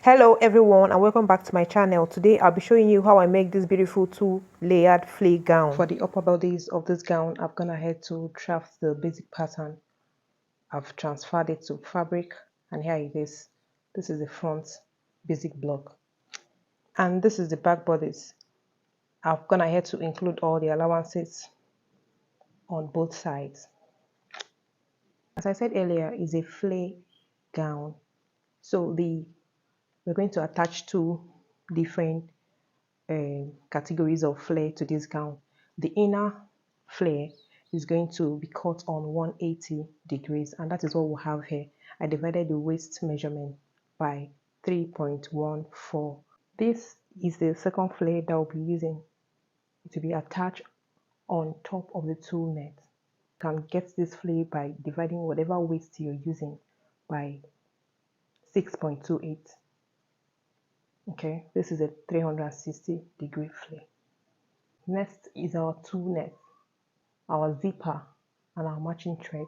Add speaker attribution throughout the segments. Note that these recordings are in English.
Speaker 1: Hello everyone and welcome back to my channel. Today I'll be showing you how I make this beautiful two-layered flea gown. For the upper bodies of this gown, I've gone ahead to draft the basic pattern. I've transferred it to fabric and here it is. This is the front basic block and this is the back bodies. I've gone ahead to include all the allowances on both sides. As I said earlier, it's a flea gown. So we're going to attach two different categories of flare to this gown. The inner flare is going to be cut on 180 degrees and that is what we have here. I divided the waist measurement by 3.14. This is the second flare that I'll be using to be attached on top of the tulle net. You can get this flare by dividing whatever waist you're using by 6.28. Okay, this is a 360-degree flare. Next is our tulle net, our zipper, and our matching thread.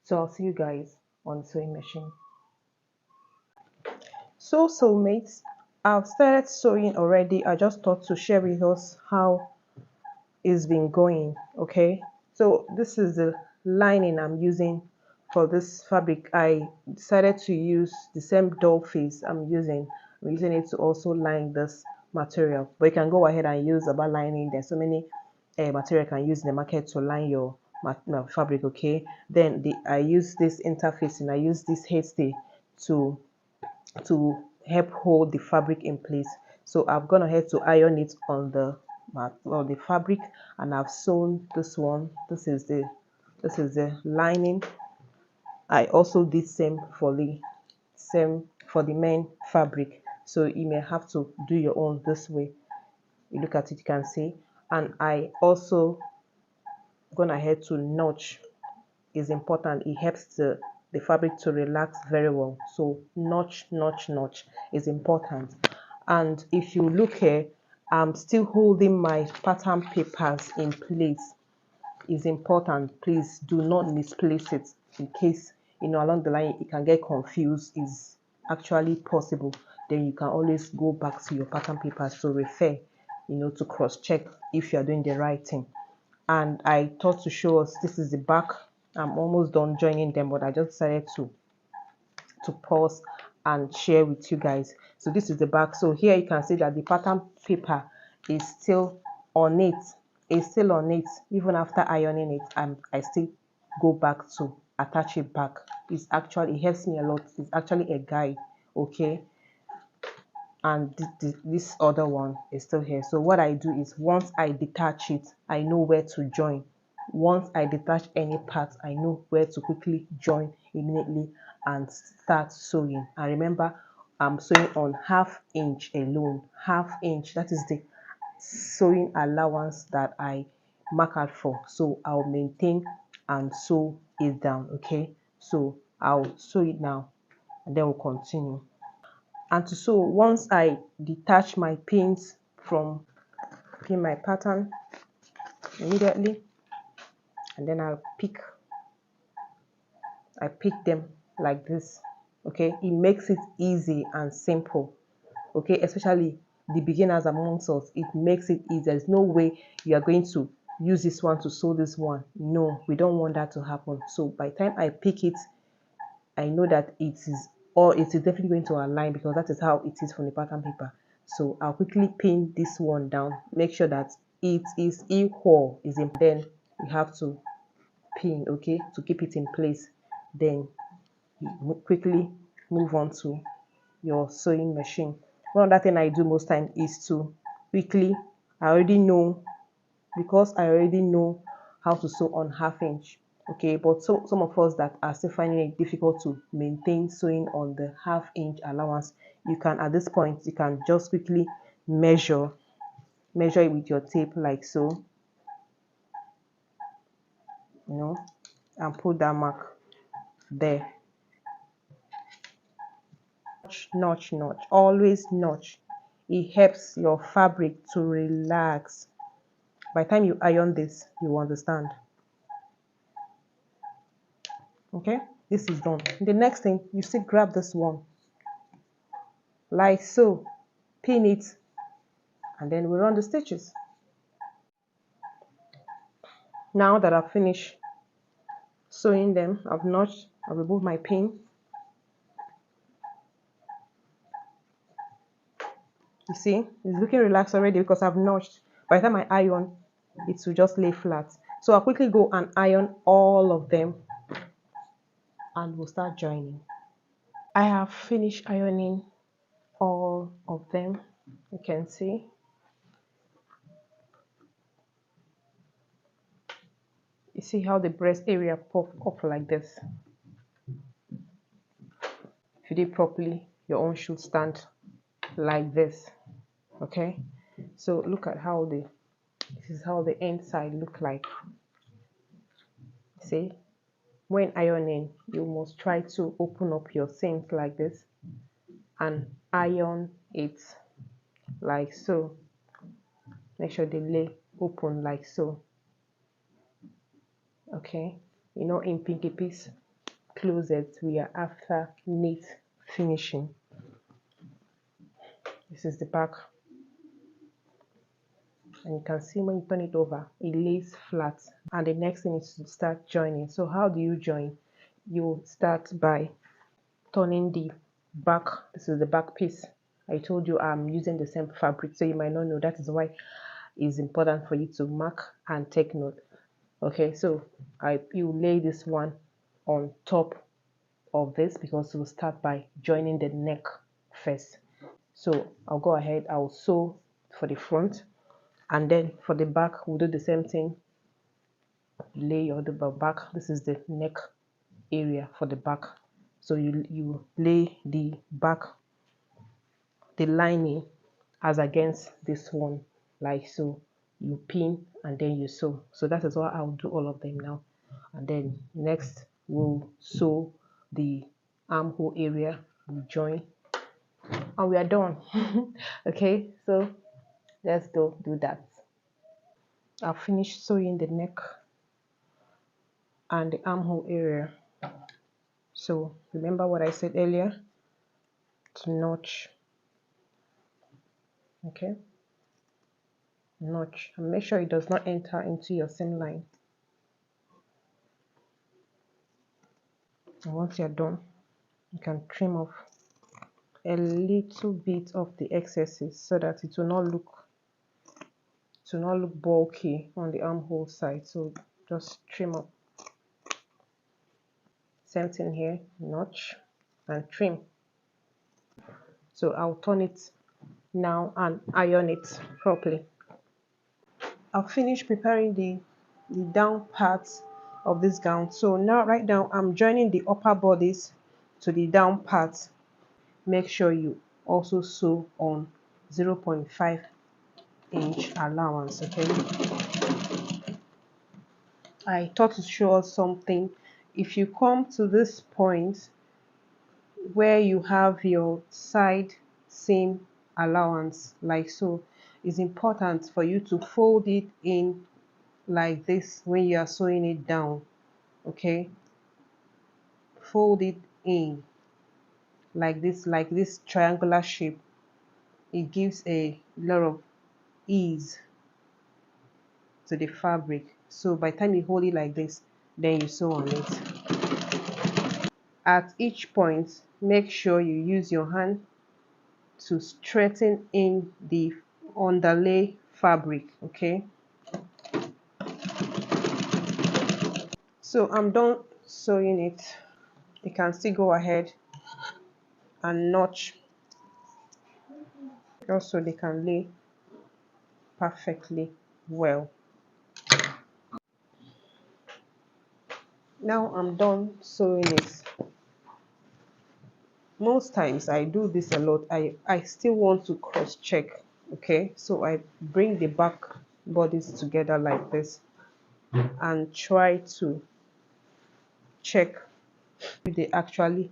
Speaker 1: So I'll see you guys on the sewing machine. So soulmates, I've started sewing already. I just thought to share with us how it's been going. Okay, so this is the lining I'm using for this fabric. I decided to use the same doll face I'm using it to also line this material, but you can go ahead and use about lining. There's so many material you can use in the market to line your fabric. Okay, then I use this interfacing. I use this headstay to help hold the fabric in place. So I've gone ahead to iron it on the fabric and I've sewn this one. This is the lining. I also did same for the main fabric, so you may have to do your own this way. You look at it, you can see. And I also gone ahead to notch. Is important. It helps the fabric to relax very well. So notch is important. And if you look here, I'm still holding my pattern papers in place. Is important. Please do not misplace it in case along the line it can get confused. Is actually possible. Then you can always go back to your pattern papers to refer, to cross check if you are doing the right thing. And I thought to show us, this is the back. I'm almost done joining them, but I just decided to pause and share with you guys. So this is the back. So here you can see that the pattern paper is still on it. Even after ironing it, and I still go back to attach it back. It helps me a lot. It's actually a guide. Okay, and this other one is still here. So what I do is, once I detach it, I know where to join. Once I detach any part, I know where to quickly join immediately and start sewing. And remember, I'm sewing on 1/2 inch alone. 1/2 inch, that is the sewing allowance that I mark out for. So I'll maintain and sew it down. Okay, so I'll sew it now and then we'll continue. And to sew, once I detach my pins from my pattern immediately, and then I pick them like this. Okay, it makes it easy and simple. Okay, especially the beginners amongst us, it makes it easy. There's no way you are going to use this one to sew this one. No, we don't want that to happen. So by the time I pick it, I know that it is definitely going to align, because that is how it is from the pattern paper. So I'll quickly pin this one down, make sure that it is equal. Then you have to pin, okay, to keep it in place. Then you quickly move on to your sewing machine. One other thing I do most time is to quickly, because I already know how to sew on 1/2 inch. Okay, but some of us that are still finding it difficult to maintain sewing on the 1/2 inch allowance, you can, at this point, you can just quickly measure it with your tape like so, and put that mark there. Notch, always notch. It helps your fabric to relax. By the time you iron this, you understand. Okay, this is done. The next thing, you still grab this one like so. Pin it, and then we run the stitches. Now that I've finished sewing them, I've notched, I've removed my pin. You see, it's looking relaxed already because I've notched. By the time I iron, it will just lay flat. So I'll quickly go and iron all of them, and we'll start joining. I have finished ironing all of them. You can see. You see how the breast area puff up like this. If you did properly, your own should stand like this. Okay, so look at how this is how the inside look like. See, when ironing, you must try to open up your seams like this and iron it like so. Make sure they lay open like so. Okay, you know, in Pinky Peace Closet, we are after neat finishing. This is the back, and you can see when you turn it over, it lays flat. And the next thing is to start joining. So how do you join? You start by turning the back. This is the back piece. I told you I'm using the same fabric, so you might not know. That is why it's important for you to mark and take note. Okay, so you lay this one on top of this because we'll start by joining the neck first. So I'll go ahead, I'll sew for the front, and then for the back we'll do the same thing. Lay your the back. This is the neck area for the back. So you lay the back, the lining as against this one like so. You pin and then you sew. So that is what I'll do all of them now. And then next we'll sew the armhole area. We join and we are done. Okay, so let's go do that. I've finished sewing the neck and the armhole area. So remember what I said earlier, to notch. Okay, notch and make sure it does not enter into your seam line. And once you're done, you can trim off a little bit of the excesses so that it will not look bulky on the armhole side. So just trim up. Same thing here, notch and trim. So I'll turn it now and iron it properly. I've finished preparing the down part of this gown. So now right now I'm joining the upper bodice to the down part. Make sure you also sew on 0.5-inch allowance. Okay, I thought to show us something. If you come to this point where you have your side seam allowance like so, it's important for you to fold it in like this when you are sewing it down. Okay, fold it in like this triangular shape. It gives a lot of ease to the fabric. So by the time you hold it like this, then you sew on it. At each point, make sure you use your hand to straighten in the underlay fabric. Okay, so I'm done sewing it. You can still go ahead and notch just so they can lay perfectly well. Now I'm done sewing it. Most times I do this a lot. I still want to cross check. Okay, so I bring the back bodies together like this and try to check if they actually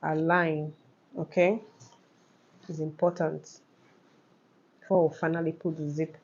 Speaker 1: align. Okay, it's important before we finally put the zip,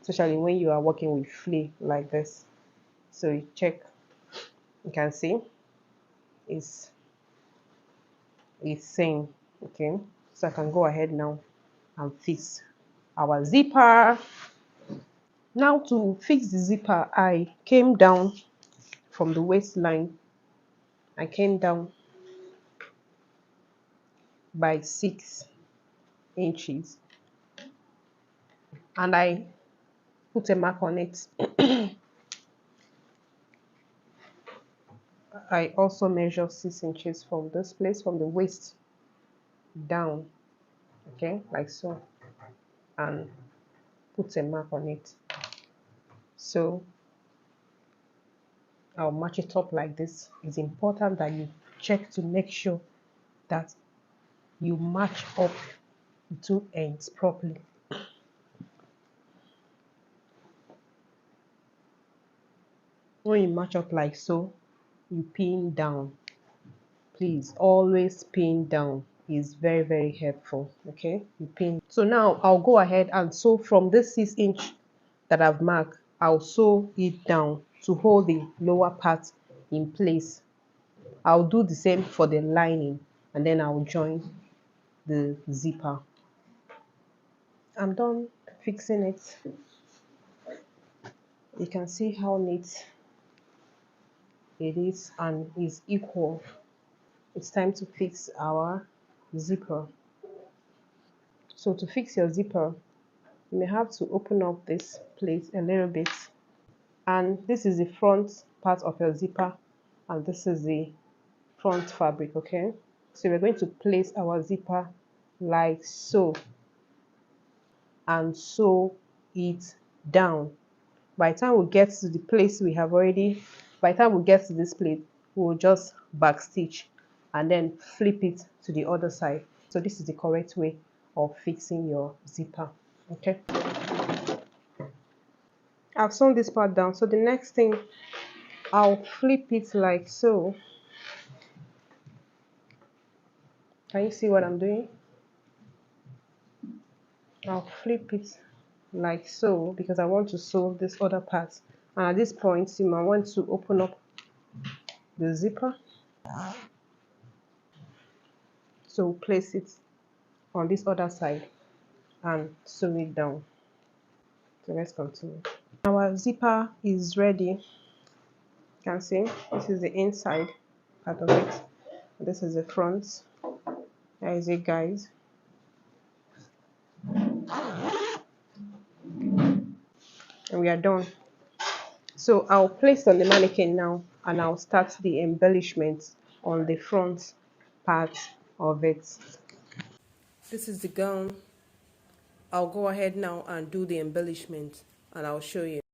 Speaker 1: especially when you are working with flea like this. So you check, you can see it's same. Okay, So I can go ahead now and fix our zipper. Now to fix the zipper, I came down from the waistline. I came down by 6 inches and I put a mark on it. I also measure 6 inches from this place, from the waist down, okay, like so, and put a mark on it. So I'll match it up like this. It's important that you check to make sure that you match up the two ends properly. When you match up like so, you pin down. Please always pin down. Is very, very helpful. Okay, you pin. So now I'll go ahead and sew from this 6 inch that I've marked. I'll sew it down to hold the lower part in place. I'll do the same for the lining and then I'll join the zipper. I'm done fixing it. You can see how neat it is and is equal. It's time to fix our zipper. So to fix your zipper, you may have to open up this plate a little bit, and this is the front part of your zipper and this is the front fabric. Okay, so we're going to place our zipper like so and sew it down. By the time we get to the place we have already, by the time we get to this place, we'll just back stitch and then flip it to the other side. So this is the correct way of fixing your zipper. Okay, I've sewn this part down. So the next thing, I'll flip it like so. Can you see what I'm doing? I'll flip it like so because I want to sew this other part. And at this point, you might want to open up the zipper. So place it on this other side and sew it down. So let's continue. Our zipper is ready. You can see this is the inside part of it. This is the front. There is it, guys. And we are done. So I'll place on the mannequin now and I'll start the embellishment on the front part of it. This is the gown. I'll go ahead now and do the embellishment and I'll show you.